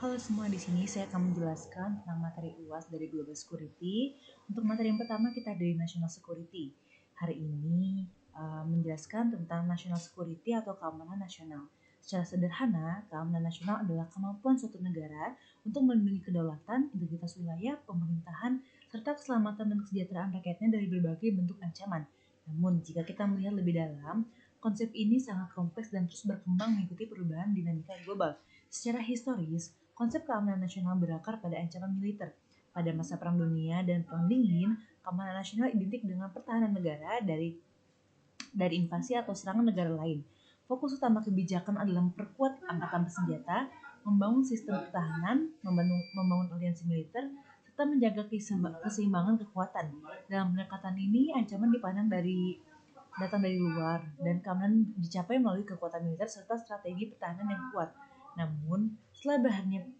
Halo semua, di sini saya akan menjelaskan tentang materi UAS dari Global Security. Untuk materi yang pertama kita dari National Security. Hari ini menjelaskan tentang National Security atau keamanan nasional. Secara sederhana, keamanan nasional adalah kemampuan suatu negara untuk melindungi kedaulatan, integritas wilayah, pemerintahan, serta keselamatan dan kesejahteraan rakyatnya dari berbagai bentuk ancaman. Namun, jika kita melihat lebih dalam, konsep ini sangat kompleks dan terus berkembang mengikuti perubahan dinamika global. Secara historis, konsep keamanan nasional berakar pada ancaman militer. Pada masa Perang Dunia dan Perang Dingin, keamanan nasional identik dengan pertahanan negara dari invasi atau serangan negara lain. Fokus utama kebijakan adalah memperkuat angkatan bersenjata, membangun sistem pertahanan, membangun aliansi militer, serta menjaga keseimbangan kekuatan. Dalam pendekatan ini, ancaman dipandang datang dari luar dan keamanan dicapai melalui kekuatan militer serta strategi pertahanan yang kuat. Namun, setelah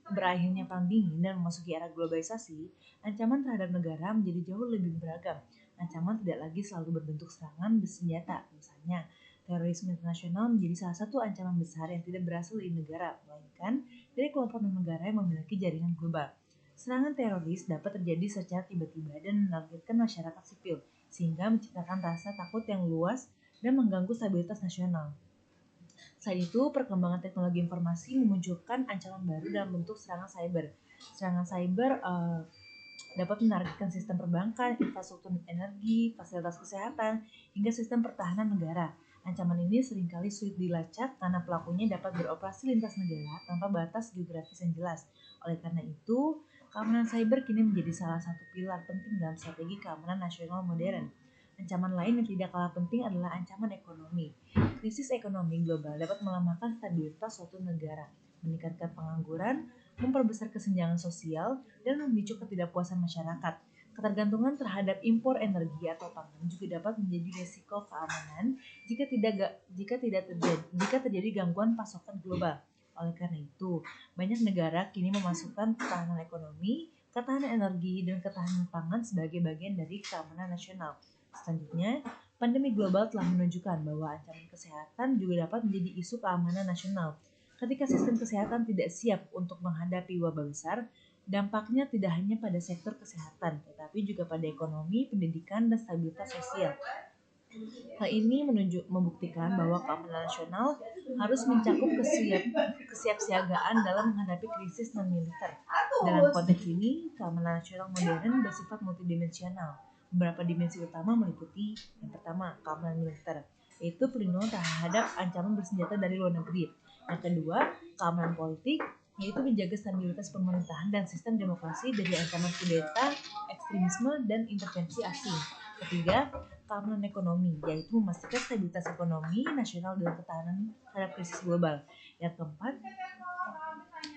berakhirnya Perang Dingin dan memasuki era globalisasi, ancaman terhadap negara menjadi jauh lebih beragam. Ancaman tidak lagi selalu berbentuk serangan bersenjata. Misalnya, terorisme internasional menjadi salah satu ancaman besar yang tidak berasal dari negara, melainkan dari kelompok non-negara yang memiliki jaringan global. Serangan teroris dapat terjadi secara tiba-tiba dan menargetkan masyarakat sipil, sehingga menciptakan rasa takut yang luas dan mengganggu stabilitas nasional. Selain itu, perkembangan teknologi informasi memunculkan ancaman baru dalam bentuk serangan cyber. Serangan cyber dapat menargetkan sistem perbankan, infrastruktur energi, fasilitas kesehatan, hingga sistem pertahanan negara. Ancaman ini seringkali sulit dilacak karena pelakunya dapat beroperasi lintas negara tanpa batas geografis yang jelas. Oleh karena itu, keamanan cyber kini menjadi salah satu pilar penting dalam strategi keamanan nasional modern. Ancaman lain yang tidak kalah penting adalah ancaman ekonomi. Krisis ekonomi global dapat melemahkan stabilitas suatu negara, meningkatkan pengangguran, memperbesar kesenjangan sosial, dan memicu ketidakpuasan masyarakat. Ketergantungan terhadap impor energi atau pangan juga dapat menjadi risiko keamanan jika terjadi gangguan pasokan global. Oleh karena itu, banyak negara kini memasukkan ketahanan ekonomi, ketahanan energi, dan ketahanan pangan sebagai bagian dari keamanan nasional. Selanjutnya, pandemi global telah menunjukkan bahwa ancaman kesehatan juga dapat menjadi isu keamanan nasional. Ketika sistem kesehatan tidak siap untuk menghadapi wabah besar, dampaknya tidak hanya pada sektor kesehatan, tetapi juga pada ekonomi, pendidikan, dan stabilitas sosial. Hal ini membuktikan bahwa keamanan nasional harus mencakup kesiapsiagaan dalam menghadapi krisis non-militer. Dalam konteks ini, keamanan nasional modern bersifat multidimensional. Beberapa dimensi utama meliputi yang pertama, keamanan militer, yaitu perlindungan terhadap ancaman bersenjata dari luar negeri. Yang kedua, keamanan politik, yaitu menjaga stabilitas pemerintahan dan sistem demokrasi dari ancaman kudeta, ekstremisme, dan intervensi asing. Ketiga, keamanan ekonomi, yaitu memastikan stabilitas ekonomi nasional dan ketahanan terhadap krisis global. Yang keempat,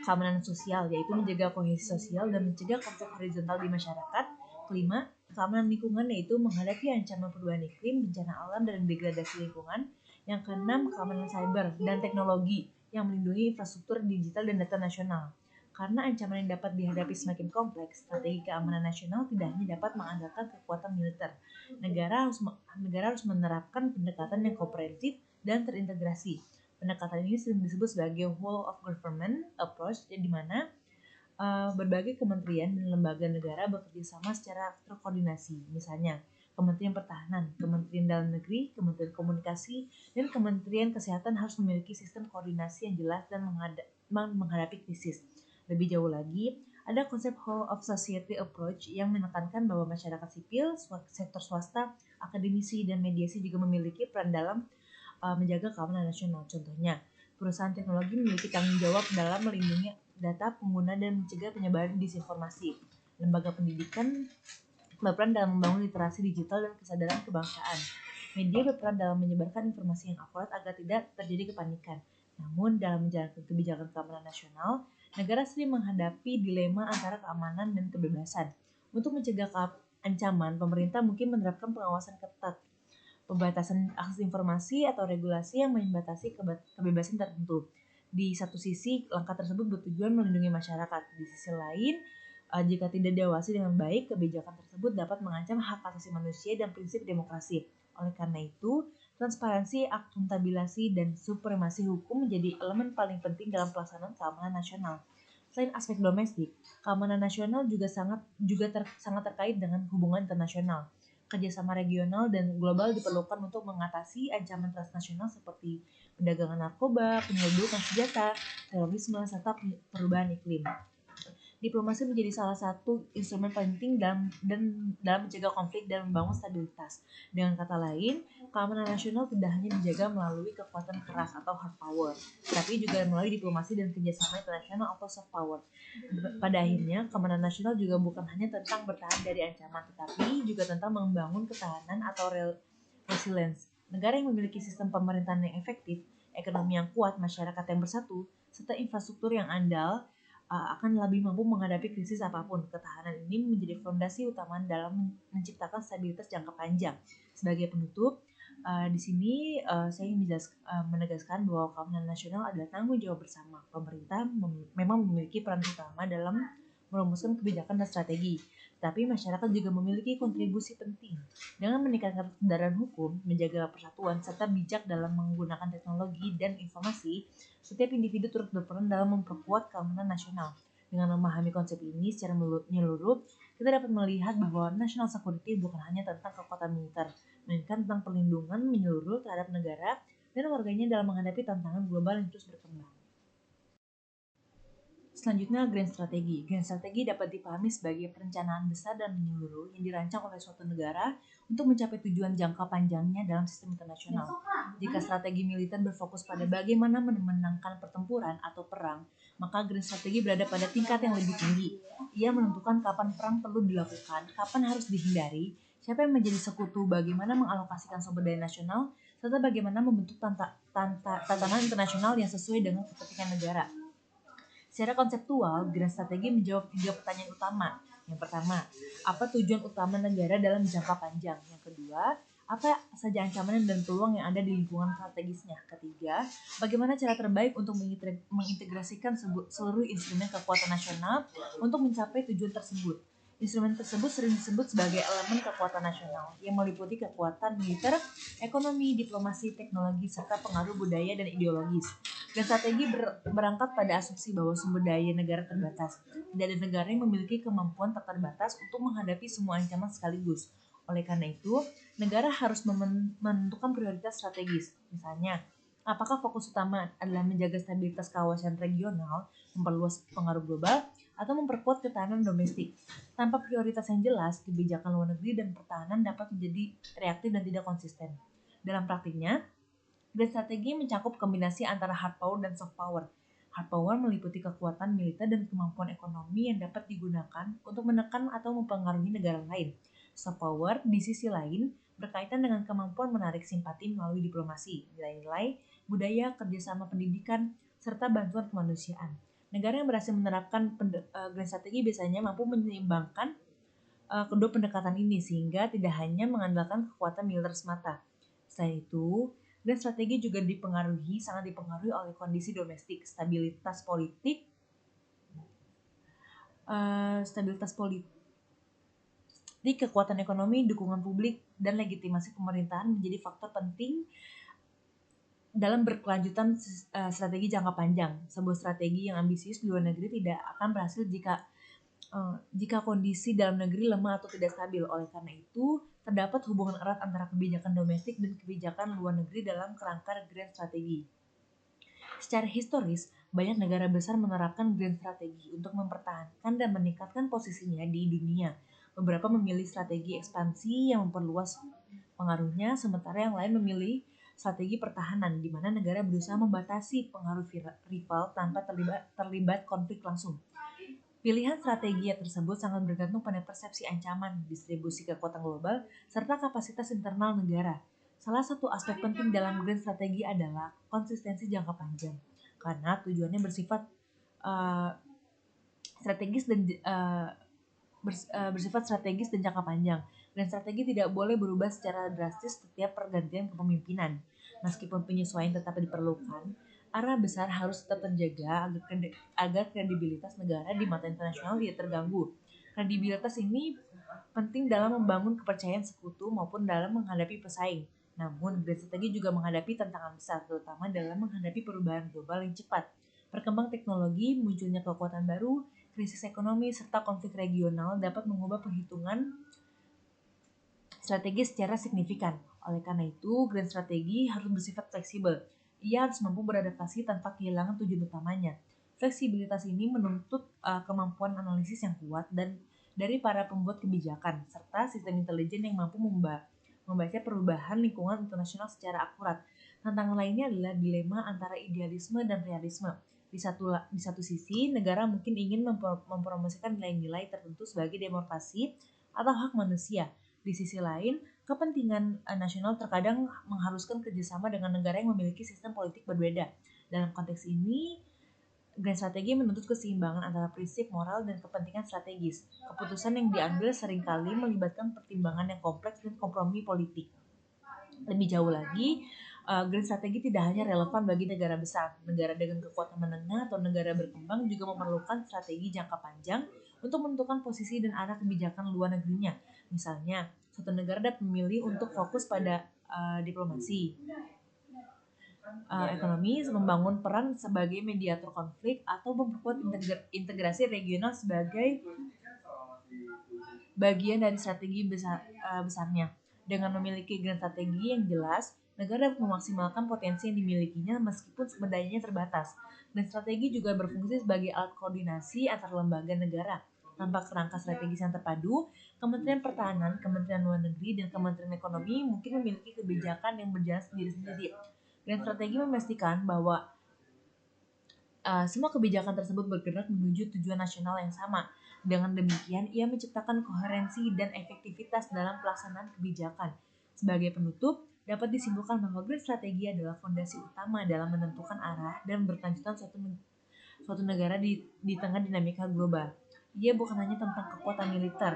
keamanan sosial, yaitu menjaga kohesi sosial dan mencegah konflik horizontal di masyarakat. Kelima, keamanan lingkungan, yaitu menghadapi ancaman perubahan iklim, bencana alam, dan degradasi lingkungan. Yang keenam, keamanan cyber dan teknologi yang melindungi infrastruktur digital dan data nasional. Karena ancaman yang dapat dihadapi semakin kompleks, strategi keamanan nasional tidak hanya dapat mengandalkan kekuatan militer. Negara harus menerapkan pendekatan yang komprehensif dan terintegrasi. Pendekatan ini sering disebut sebagai whole of government approach, di mana berbagai kementerian dan lembaga negara bekerja sama secara terkoordinasi. Misalnya, Kementerian Pertahanan, Kementerian Dalam Negeri, Kementerian Komunikasi, dan Kementerian Kesehatan harus memiliki sistem koordinasi yang jelas dan menghadapi krisis. Lebih jauh lagi, ada konsep whole of society approach yang menekankan bahwa masyarakat sipil, sektor swasta, akademisi, dan mediasi juga memiliki peran dalam menjaga keamanan nasional. Contohnya, perusahaan teknologi memiliki tanggung jawab dalam melindungi data pengguna dan mencegah penyebaran disinformasi. Lembaga pendidikan berperan dalam membangun literasi digital dan kesadaran kebangsaan. Media berperan dalam menyebarkan informasi yang akurat agar tidak terjadi kepanikan. Namun, dalam menjalankan kebijakan keamanan nasional, negara sering menghadapi dilema antara keamanan dan kebebasan. Untuk mencegah ancaman, pemerintah mungkin menerapkan pengawasan ketat, pembatasan akses informasi atau regulasi yang membatasi kebebasan tertentu. Di satu sisi, langkah tersebut bertujuan melindungi masyarakat. Di sisi lain, jika tidak diawasi dengan baik, kebijakan tersebut dapat mengancam hak asasi manusia dan prinsip demokrasi. Oleh karena itu, transparansi, akuntabilitas, dan supremasi hukum menjadi elemen paling penting dalam pelaksanaan keamanan nasional. Selain aspek domestik, keamanan nasional sangat terkait dengan hubungan internasional. Kerjasama regional dan global diperlukan untuk mengatasi ancaman transnasional seperti perdagangan narkoba, penyelundupan senjata, terorisme, serta perubahan iklim. Diplomasi menjadi salah satu instrumen penting dalam mencegah konflik dan membangun stabilitas. Dengan kata lain, keamanan nasional tidak hanya dijaga melalui kekuatan keras atau hard power, tapi juga melalui diplomasi dan kerjasama internasional atau soft power. Pada akhirnya, keamanan nasional juga bukan hanya tentang bertahan dari ancaman, tetapi juga tentang membangun ketahanan atau resilience. Negara yang memiliki sistem pemerintahan yang efektif, ekonomi yang kuat, masyarakat yang bersatu, serta infrastruktur yang andal akan lebih mampu menghadapi krisis apapun. Ketahanan ini menjadi fondasi utama dalam menciptakan stabilitas jangka panjang. Sebagai penutup, di sini saya ingin menegaskan bahwa keamanan nasional adalah tanggung jawab bersama. Pemerintah memang memiliki peran utama dalam merumuskan kebijakan dan strategi, tapi masyarakat juga memiliki kontribusi penting dengan meningkatkan kesadaran hukum, menjaga persatuan, serta bijak dalam menggunakan teknologi dan informasi. Setiap individu turut berperan dalam memperkuat keamanan nasional. Dengan memahami konsep ini secara menyeluruh, kita dapat melihat bahwa national security bukan hanya tentang kekuatan militer, melainkan tentang perlindungan menyeluruh terhadap negara dan warganya dalam menghadapi tantangan global yang terus berkembang. Selanjutnya, grand strategi. Grand strategi dapat dipahami sebagai perencanaan besar dan menyeluruh yang dirancang oleh suatu negara untuk mencapai tujuan jangka panjangnya dalam sistem internasional. Jika strategi militer berfokus pada bagaimana memenangkan pertempuran atau perang, maka grand strategi berada pada tingkat yang lebih tinggi. Ia menentukan kapan perang perlu dilakukan, kapan harus dihindari, siapa yang menjadi sekutu, bagaimana mengalokasikan sumber daya nasional, serta bagaimana membentuk tatanan internasional yang sesuai dengan kepentingan negara. Secara konseptual, grand strategi menjawab 3 pertanyaan utama. Yang pertama, apa tujuan utama negara dalam jangka panjang? Yang kedua, apa saja ancaman dan peluang yang ada di lingkungan strategisnya? Ketiga, bagaimana cara terbaik untuk mengintegrasikan seluruh instrumen kekuatan nasional untuk mencapai tujuan tersebut? Instrumen tersebut sering disebut sebagai elemen kekuatan nasional yang meliputi kekuatan militer, ekonomi, diplomasi, teknologi, serta pengaruh budaya dan ideologis. Dan strategi berangkat pada asumsi bahwa sumber daya negara terbatas. Tidak ada negara yang memiliki kemampuan tak terbatas untuk menghadapi semua ancaman sekaligus. Oleh karena itu, negara harus menentukan prioritas strategis. Misalnya, apakah fokus utama adalah menjaga stabilitas kawasan regional, memperluas pengaruh global, atau memperkuat ketahanan domestik. Tanpa prioritas yang jelas, kebijakan luar negeri dan pertahanan dapat menjadi reaktif dan tidak konsisten. Dalam praktiknya, grand strategi mencakup kombinasi antara hard power dan soft power. Hard power meliputi kekuatan militer dan kemampuan ekonomi yang dapat digunakan untuk menekan atau mempengaruhi negara lain. Soft power, di sisi lain, berkaitan dengan kemampuan menarik simpati melalui diplomasi, nilai-nilai, budaya, kerjasama pendidikan, serta bantuan kemanusiaan. Negara yang berhasil menerapkan grand strategi biasanya mampu menyeimbangkan kedua pendekatan ini sehingga tidak hanya mengandalkan kekuatan militer semata. Selain itu, grand strategi juga sangat dipengaruhi oleh kondisi domestik, stabilitas politik, kekuatan ekonomi, dukungan publik, dan legitimasi pemerintahan menjadi faktor penting dalam berkelanjutan strategi jangka panjang. Sebuah strategi yang ambisius di luar negeri tidak akan berhasil jika kondisi dalam negeri lemah atau tidak stabil. Oleh karena itu, terdapat hubungan erat antara kebijakan domestik dan kebijakan luar negeri dalam kerangka grand strategi. Secara historis, banyak negara besar menerapkan grand strategi untuk mempertahankan dan meningkatkan posisinya di dunia. Beberapa memilih strategi ekspansi yang memperluas pengaruhnya, sementara yang lain memilih strategi pertahanan, di mana negara berusaha membatasi pengaruh rival tanpa terlibat konflik langsung. Pilihan strategi tersebut sangat bergantung pada persepsi ancaman, distribusi kekuatan global, serta kapasitas internal negara. Salah satu aspek penting dalam grand strategi adalah konsistensi jangka panjang, karena tujuannya bersifat strategis dan jangka panjang. Dan strategi tidak boleh berubah secara drastis setiap pergantian kepemimpinan. Meskipun penyesuaian tetap diperlukan, arah besar harus tetap terjaga agar kredibilitas negara di mata internasional tidak terganggu. Kredibilitas ini penting dalam membangun kepercayaan sekutu maupun dalam menghadapi pesaing. Namun, grand strategi juga menghadapi tantangan besar, terutama dalam menghadapi perubahan global yang cepat. Perkembang teknologi, munculnya kekuatan baru, krisis ekonomi, serta konflik regional dapat mengubah perhitungan strategi secara signifikan. Oleh karena itu, grand strategi harus bersifat fleksibel. Ia harus mampu beradaptasi tanpa kehilangan tujuan utamanya. Fleksibilitas ini menuntut kemampuan analisis yang kuat dan dari para pembuat kebijakan, serta sistem intelijen yang mampu membaca perubahan lingkungan internasional secara akurat. Tantangan lainnya adalah dilema antara idealisme dan realisme. Di satu sisi, negara mungkin ingin mempromosikan nilai-nilai tertentu sebagai demokrasi atau hak manusia. Di sisi lain, kepentingan nasional terkadang mengharuskan kerjasama dengan negara yang memiliki sistem politik berbeda. Dalam konteks ini, grand strategi menuntut keseimbangan antara prinsip moral dan kepentingan strategis. Keputusan yang diambil seringkali melibatkan pertimbangan yang kompleks dan kompromi politik. Lebih jauh lagi, grand strategi tidak hanya relevan bagi negara besar. Negara dengan kekuatan menengah atau negara berkembang juga memerlukan strategi jangka panjang untuk menentukan posisi dan arah kebijakan luar negerinya. Misalnya, suatu negara dapat memilih untuk fokus pada diplomasi, ekonomi, membangun peran sebagai mediator konflik, atau memperkuat integrasi regional sebagai bagian dari strategi besarnya. Dengan memiliki grand strategi yang jelas, negara dapat memaksimalkan potensi yang dimilikinya meskipun sumber dayanya terbatas. Dan strategi juga berfungsi sebagai alat koordinasi antar lembaga negara. Tanpa kerangka strategis yang terpadu, Kementerian Pertahanan, Kementerian Luar Negeri, dan Kementerian Ekonomi mungkin memiliki kebijakan yang berjalan sendiri-sendiri. Dan strategi memastikan bahwa semua kebijakan tersebut bergerak menuju tujuan nasional yang sama. Dengan demikian, ia menciptakan koherensi dan efektivitas dalam pelaksanaan kebijakan. Sebagai penutup, dapat disimpulkan bahwa grand strategi adalah fondasi utama dalam menentukan arah dan berkelanjutan suatu negara di tengah dinamika global. Ia bukan hanya tentang kekuatan militer,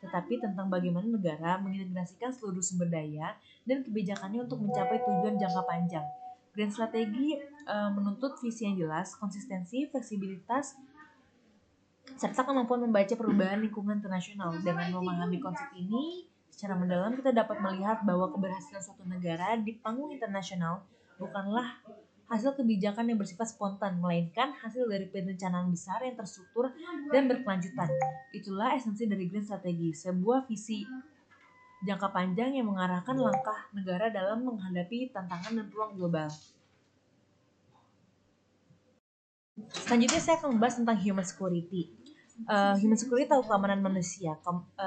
tetapi tentang bagaimana negara mengintegrasikan seluruh sumber daya dan kebijakannya untuk mencapai tujuan jangka panjang. Grand strategi menuntut visi yang jelas, konsistensi, fleksibilitas, serta kemampuan membaca perubahan lingkungan internasional. Dengan memahami konsep ini secara mendalam, kita dapat melihat bahwa keberhasilan suatu negara di panggung internasional bukanlah hasil kebijakan yang bersifat spontan, melainkan hasil dari perencanaan besar yang terstruktur dan berkelanjutan. Itulah esensi dari grand strategi, sebuah visi jangka panjang yang mengarahkan langkah negara dalam menghadapi tantangan dan peluang global. Selanjutnya saya akan membahas tentang human security. Human security atau keamanan manusia.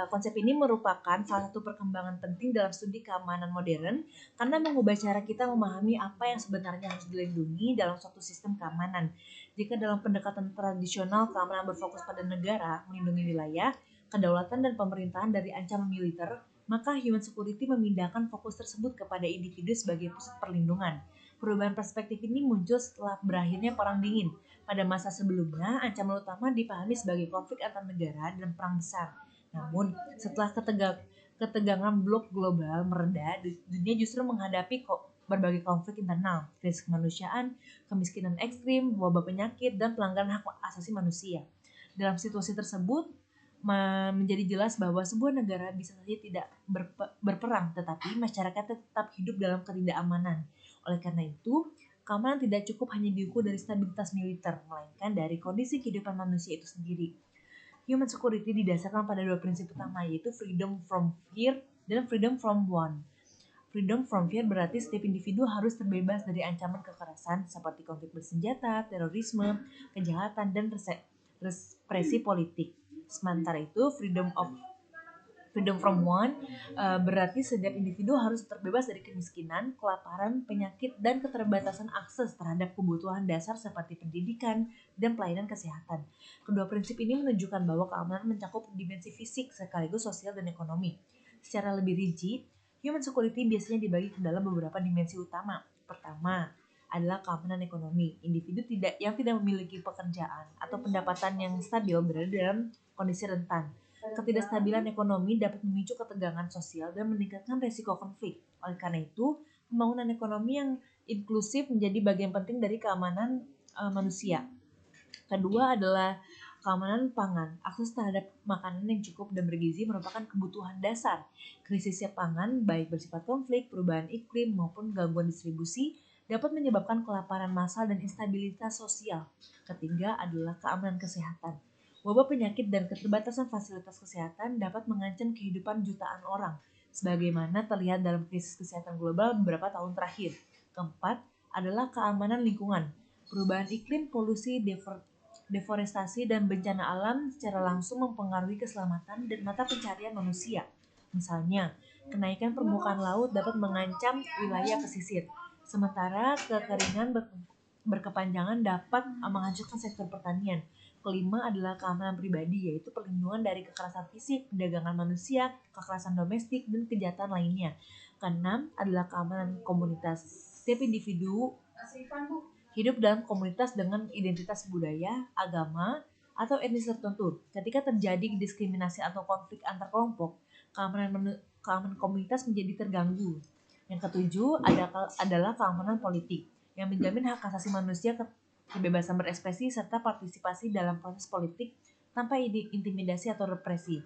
Konsep ini merupakan salah satu perkembangan penting dalam studi keamanan modern karena mengubah cara kita memahami apa yang sebenarnya harus dilindungi dalam suatu sistem keamanan. Jika dalam pendekatan tradisional keamanan berfokus pada negara, melindungi wilayah, kedaulatan dan pemerintahan dari ancaman militer, maka human security memindahkan fokus tersebut kepada individu sebagai pusat perlindungan. Perubahan perspektif ini muncul setelah berakhirnya Perang Dingin. Pada masa sebelumnya, ancaman utama dipahami sebagai konflik antar negara dan perang besar. Namun, setelah ketegangan blok global mereda, dunia justru menghadapi berbagai konflik internal, krisis kemanusiaan, kemiskinan ekstrim, wabah penyakit, dan pelanggaran hak asasi manusia. Dalam situasi tersebut, menjadi jelas bahwa sebuah negara bisa saja tidak berperang, tetapi masyarakat tetap hidup dalam ketidakamanan. Oleh karena itu, keamanan tidak cukup hanya diukur dari stabilitas militer, melainkan dari kondisi kehidupan manusia itu sendiri. Human security didasarkan pada dua prinsip utama, yaitu freedom from fear dan freedom from want. Freedom from fear berarti setiap individu harus terbebas dari ancaman kekerasan seperti konflik bersenjata, terorisme, kejahatan, dan represi politik. Sementara itu, freedom from want berarti setiap individu harus terbebas dari kemiskinan, kelaparan, penyakit, dan keterbatasan akses terhadap kebutuhan dasar seperti pendidikan dan pelayanan kesehatan. Kedua prinsip ini menunjukkan bahwa keamanan mencakup dimensi fisik sekaligus sosial dan ekonomi. Secara lebih rinci, human security biasanya dibagi ke dalam beberapa dimensi utama. Pertama adalah keamanan ekonomi. Individu yang tidak memiliki pekerjaan atau pendapatan yang stabil berada dalam kondisi rentan. Ketidakstabilan ekonomi dapat memicu ketegangan sosial dan meningkatkan resiko konflik. Oleh karena itu, pembangunan ekonomi yang inklusif menjadi bagian penting dari keamanan manusia. Kedua adalah keamanan pangan. Akses terhadap makanan yang cukup dan bergizi merupakan kebutuhan dasar. Krisis pangan, baik bersifat konflik, perubahan iklim, maupun gangguan distribusi, dapat menyebabkan kelaparan massal dan instabilitas sosial. Ketiga adalah keamanan kesehatan. Wabah penyakit dan keterbatasan fasilitas kesehatan dapat mengancam kehidupan jutaan orang, sebagaimana terlihat dalam krisis kesehatan global beberapa tahun terakhir. Keempat adalah keamanan lingkungan. Perubahan iklim, polusi, deforestasi, dan bencana alam secara langsung mempengaruhi keselamatan dan mata pencarian manusia. Misalnya, kenaikan permukaan laut dapat mengancam wilayah pesisir, sementara kekeringan berkepanjangan dapat menghancurkan sektor pertanian. Kelima adalah keamanan pribadi, yaitu perlindungan dari kekerasan fisik, perdagangan manusia, kekerasan domestik, dan kejahatan lainnya. Keenam adalah keamanan komunitas. Setiap individu hidup dalam komunitas dengan identitas budaya, agama, atau etnis tertentu. Ketika terjadi diskriminasi atau konflik antar kelompok, keamanan komunitas menjadi terganggu. Yang ketujuh adalah keamanan politik, yang menjamin hak asasi manusia, kebebasan berekspresi, serta partisipasi dalam proses politik tanpa intimidasi atau represi.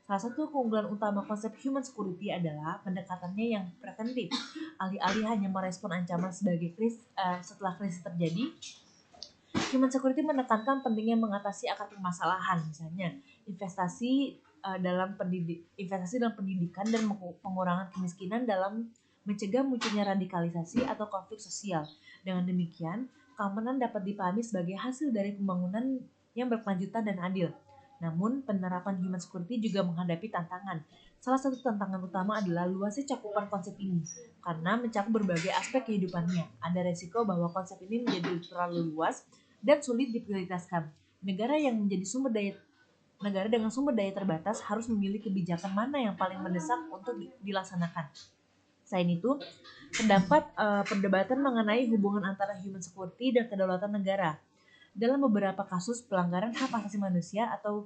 Salah satu keunggulan utama konsep human security adalah pendekatannya yang preventif. Alih-alih hanya merespon ancaman setelah krisis terjadi, human security menekankan pentingnya mengatasi akar permasalahan, misalnya investasi dalam pendidikan dan pengurangan kemiskinan dalam mencegah munculnya radikalisasi atau konflik sosial. Dengan demikian, keamanan dapat dipahami sebagai hasil dari pembangunan yang berkelanjutan dan adil. Namun, penerapan human security juga menghadapi tantangan. Salah satu tantangan utama adalah luasnya cakupan konsep ini, karena mencakup berbagai aspek kehidupannya. Ada resiko bahwa konsep ini menjadi terlalu luas dan sulit diprioritaskan. Negara dengan sumber daya terbatas harus memilih kebijakan mana yang paling mendesak untuk dilaksanakan. Selain itu, terdapat perdebatan mengenai hubungan antara human security dan kedaulatan negara. Dalam beberapa kasus pelanggaran hak asasi manusia atau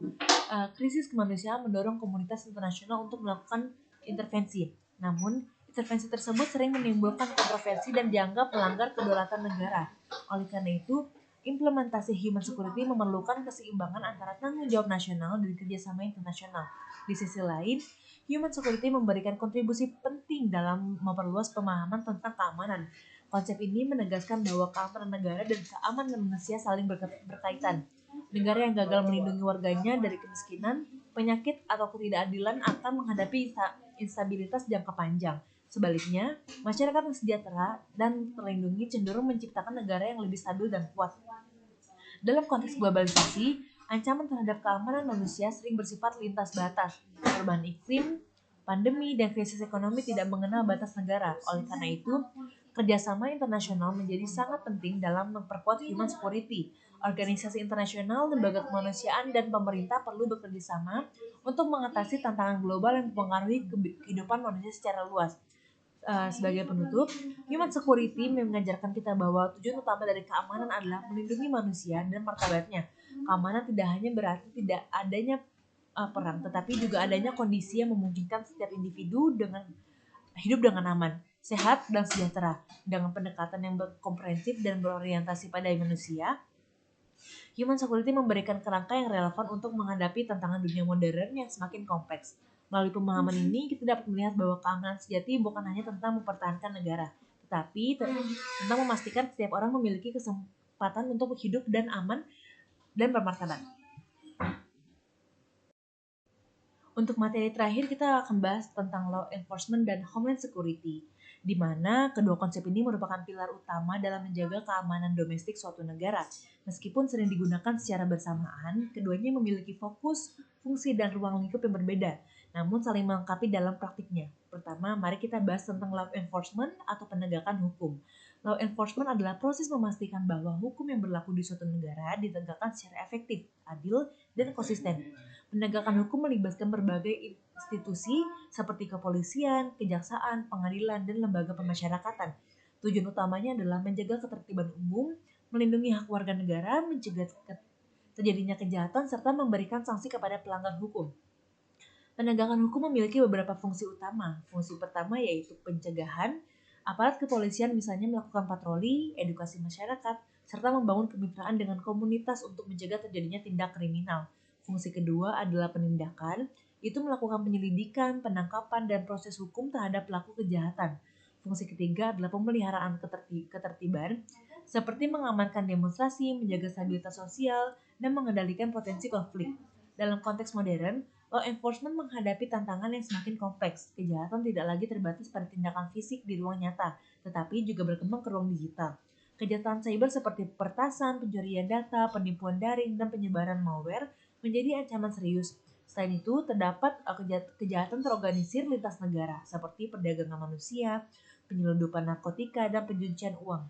krisis kemanusiaan mendorong komunitas internasional untuk melakukan intervensi. Namun, intervensi tersebut sering menimbulkan kontroversi dan dianggap melanggar kedaulatan negara. Oleh karena itu, implementasi human security memerlukan keseimbangan antara tanggung jawab nasional dan kerjasama internasional. Di sisi lain, human security memberikan kontribusi penting dalam memperluas pemahaman tentang keamanan. Konsep ini menegaskan bahwa keamanan negara dan keamanan manusia saling berkaitan. Negara yang gagal melindungi warganya dari kemiskinan, penyakit, atau ketidakadilan akan menghadapi instabilitas jangka panjang. Sebaliknya, masyarakat yang sejahtera dan terlindungi cenderung menciptakan negara yang lebih stabil dan kuat. Dalam konteks globalisasi, ancaman terhadap keamanan manusia sering bersifat lintas batas. Perubahan iklim, pandemi, dan krisis ekonomi tidak mengenal batas negara. Oleh karena itu, kerjasama internasional menjadi sangat penting dalam memperkuat human security. Organisasi internasional, lembaga kemanusiaan, dan pemerintah perlu bekerjasama untuk mengatasi tantangan global yang mempengaruhi kehidupan manusia secara luas. Sebagai penutup, human security mengajarkan kita bahwa tujuan utama dari keamanan adalah melindungi manusia dan martabatnya. Keamanan tidak hanya berarti tidak adanya perang, tetapi juga adanya kondisi yang memungkinkan setiap individu dengan hidup dengan aman, sehat, dan sejahtera. Dengan pendekatan yang komprehensif dan berorientasi pada manusia, human security memberikan kerangka yang relevan untuk menghadapi tantangan dunia modern yang semakin kompleks. Melalui pemahaman ini, kita dapat melihat bahwa keamanan sejati bukan hanya tentang mempertahankan negara, tetapi tentang memastikan setiap orang memiliki kesempatan untuk hidup dan aman dan bermartabat. Untuk materi terakhir, kita akan bahas tentang law enforcement dan homeland security, di mana kedua konsep ini merupakan pilar utama dalam menjaga keamanan domestik suatu negara. Meskipun sering digunakan secara bersamaan, keduanya memiliki fokus, fungsi, dan ruang lingkup yang berbeda, namun saling melengkapi dalam praktiknya. Pertama, mari kita bahas tentang law enforcement atau penegakan hukum. Law enforcement adalah proses memastikan bahwa hukum yang berlaku di suatu negara ditegakkan secara efektif, adil, dan konsisten. Penegakan hukum melibatkan berbagai institusi seperti kepolisian, kejaksaan, pengadilan, dan lembaga pemasyarakatan. Tujuan utamanya adalah menjaga ketertiban umum, melindungi hak warga negara, mencegah terjadinya kejahatan, serta memberikan sanksi kepada pelanggar hukum. Penegakan hukum memiliki beberapa fungsi utama. Fungsi pertama yaitu pencegahan. Aparat kepolisian misalnya melakukan patroli, edukasi masyarakat, serta membangun kemitraan dengan komunitas untuk mencegah terjadinya tindak kriminal. Fungsi kedua adalah penindakan, itu melakukan penyelidikan, penangkapan, dan proses hukum terhadap pelaku kejahatan. Fungsi ketiga adalah pemeliharaan ketertiban, seperti mengamankan demonstrasi, menjaga stabilitas sosial, dan mengendalikan potensi konflik. Dalam konteks modern, law enforcement menghadapi tantangan yang semakin kompleks. Kejahatan tidak lagi terbatas pada tindakan fisik di ruang nyata, tetapi juga berkembang ke ruang digital. Kejahatan cyber seperti pertasan, pencurian data, penipuan daring, dan penyebaran malware menjadi ancaman serius. Selain itu, terdapat kejahatan terorganisir lintas negara, seperti perdagangan manusia, penyelundupan narkotika, dan pencucian uang.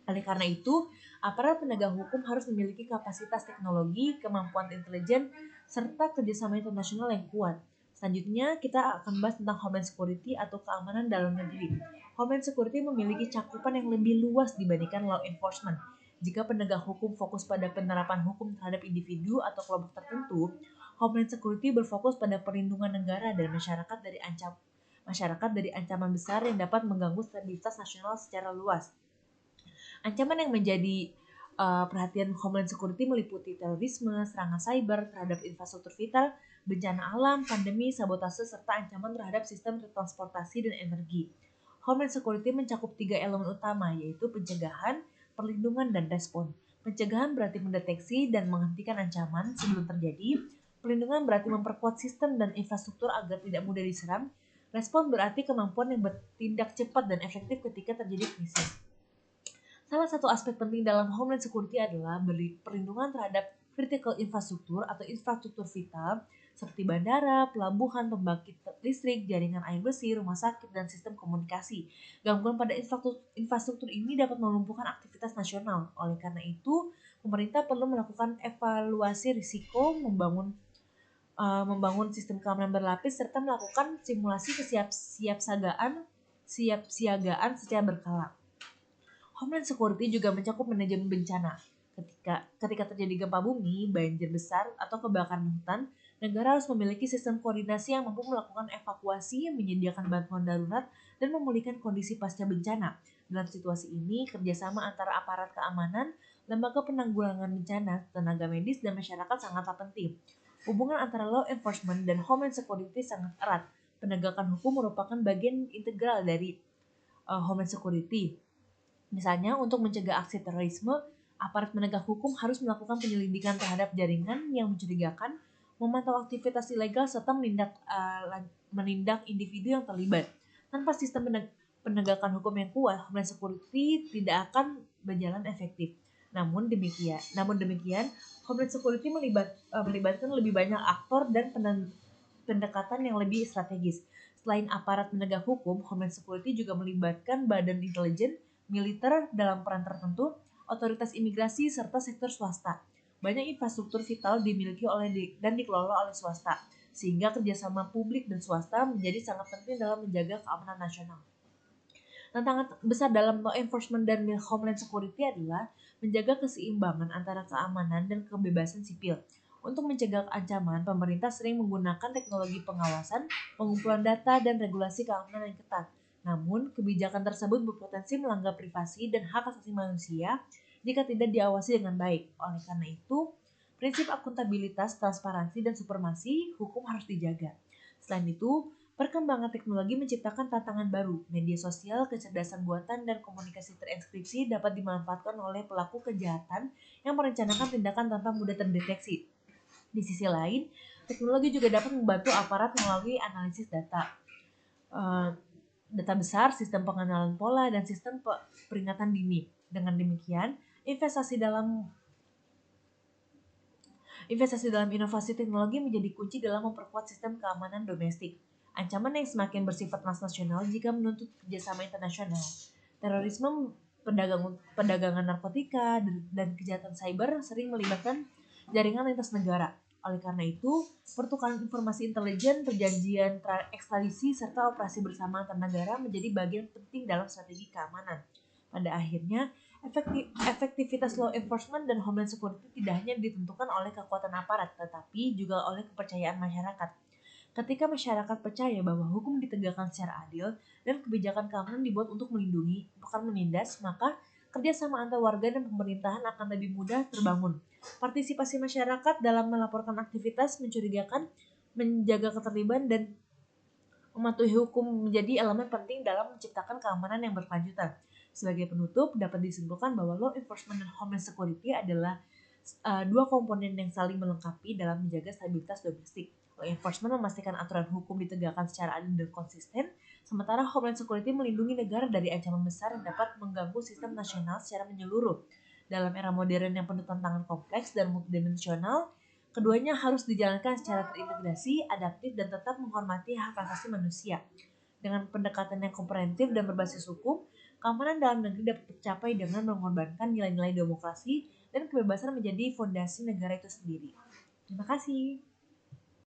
Oleh karena itu, aparat penegak hukum harus memiliki kapasitas teknologi, kemampuan intelijen, serta kerjasama internasional yang kuat. Selanjutnya, kita akan bahas tentang Homeland Security atau keamanan dalam negeri. Homeland Security memiliki cakupan yang lebih luas dibandingkan law enforcement. Jika penegak hukum fokus pada penerapan hukum terhadap individu atau kelompok tertentu, Homeland Security berfokus pada perlindungan negara dan masyarakat dari ancaman besar yang dapat mengganggu stabilitas nasional secara luas. Ancaman yang menjadi perhatian Homeland Security meliputi terorisme, serangan cyber terhadap infrastruktur vital, bencana alam, pandemi, sabotase, serta ancaman terhadap sistem transportasi dan energi. Homeland Security mencakup 3 elemen utama, yaitu pencegahan, perlindungan, dan respon. Pencegahan berarti mendeteksi dan menghentikan ancaman sebelum terjadi. Perlindungan berarti memperkuat sistem dan infrastruktur agar tidak mudah diserang. Respon berarti kemampuan yang bertindak cepat dan efektif ketika terjadi krisis. Salah satu aspek penting dalam Homeland Security adalah perlindungan terhadap critical infrastruktur atau infrastruktur vital seperti bandara, pelabuhan, pembangkit listrik, jaringan air bersih, rumah sakit, dan sistem komunikasi. Gangguan pada infrastruktur ini dapat melumpuhkan aktivitas nasional. Oleh karena itu, pemerintah perlu melakukan evaluasi risiko, membangun sistem keamanan berlapis, serta melakukan simulasi kesiapsiagaan secara berkala. Homeland Security juga mencakup manajemen bencana. Ketika terjadi gempa bumi, banjir besar, atau kebakaran hutan, negara harus memiliki sistem koordinasi yang mampu melakukan evakuasi, menyediakan bantuan darurat, dan memulihkan kondisi pasca bencana. Dalam situasi ini, kerjasama antara aparat keamanan, lembaga penanggulangan bencana, tenaga medis, dan masyarakat sangatlah penting. Hubungan antara law enforcement dan Homeland Security sangat erat. Penegakan hukum merupakan bagian integral dari Homeland Security. Misalnya, untuk mencegah aksi terorisme, aparat penegak hukum harus melakukan penyelidikan terhadap jaringan yang mencurigakan, memantau aktivitas ilegal, serta menindak individu yang terlibat. Tanpa sistem penegakan hukum yang kuat, Homeland Security tidak akan berjalan efektif. Namun demikian, Homeland Security melibatkan lebih banyak aktor dan pendekatan yang lebih strategis. Selain aparat penegak hukum, Homeland Security juga melibatkan badan intelijen, militer dalam peran tertentu, otoritas imigrasi, serta sektor swasta. Banyak infrastruktur vital dimiliki dan dikelola oleh swasta, sehingga kerjasama publik dan swasta menjadi sangat penting dalam menjaga keamanan nasional. Tantangan besar dalam law enforcement dan Homeland Security adalah menjaga keseimbangan antara keamanan dan kebebasan sipil. Untuk mencegah ancaman, pemerintah sering menggunakan teknologi pengawasan, pengumpulan data, dan regulasi keamanan yang ketat. Namun, kebijakan tersebut berpotensi melanggar privasi dan hak asasi manusia jika tidak diawasi dengan baik. Oleh karena itu, prinsip akuntabilitas, transparansi, dan supremasi hukum harus dijaga. Selain itu, perkembangan teknologi menciptakan tantangan baru. Media sosial, kecerdasan buatan, dan komunikasi terenkripsi dapat dimanfaatkan oleh pelaku kejahatan yang merencanakan tindakan tanpa mudah terdeteksi. Di sisi lain, teknologi juga dapat membantu aparat melalui analisis data besar, sistem pengenalan pola, dan sistem peringatan dini. Dengan demikian, investasi dalam inovasi teknologi menjadi kunci dalam memperkuat sistem keamanan domestik. Ancaman yang semakin bersifat transnasional jika menuntut kerjasama internasional. Terorisme, perdagangan narkotika, dan kejahatan cyber sering melibatkan jaringan lintas negara. Oleh karena itu, pertukaran informasi intelijen, perjanjian ekstradisi, serta operasi bersama antar negara menjadi bagian penting dalam strategi keamanan. Pada akhirnya, efektivitas law enforcement dan Homeland Security tidak hanya ditentukan oleh kekuatan aparat, tetapi juga oleh kepercayaan masyarakat. Ketika masyarakat percaya bahwa hukum ditegakkan secara adil dan kebijakan keamanan dibuat untuk melindungi, bukan menindas, maka kerjasama antar warga dan pemerintahan akan lebih mudah terbangun. Partisipasi masyarakat dalam melaporkan aktivitas mencurigakan, menjaga keterlibatan, dan Mematuhi hukum menjadi elemen penting dalam menciptakan keamanan yang berkelanjutan. Sebagai penutup, dapat disimpulkan bahwa law enforcement dan homeland security adalah dua komponen yang saling melengkapi dalam menjaga stabilitas domestik. Law enforcement memastikan aturan hukum ditegakkan secara adil dan konsisten, sementara homeland security melindungi negara dari ancaman besar yang dapat mengganggu sistem nasional secara menyeluruh. Dalam era modern yang penuh tantangan kompleks dan multidimensional, keduanya harus dijalankan secara terintegrasi, adaptif, dan tetap menghormati hak asasi manusia. Dengan pendekatan yang komprehensif dan berbasis hukum, keamanan dalam negeri dapat tercapai dengan mengorbankan nilai-nilai demokrasi dan kebebasan menjadi fondasi negara itu sendiri. Terima kasih.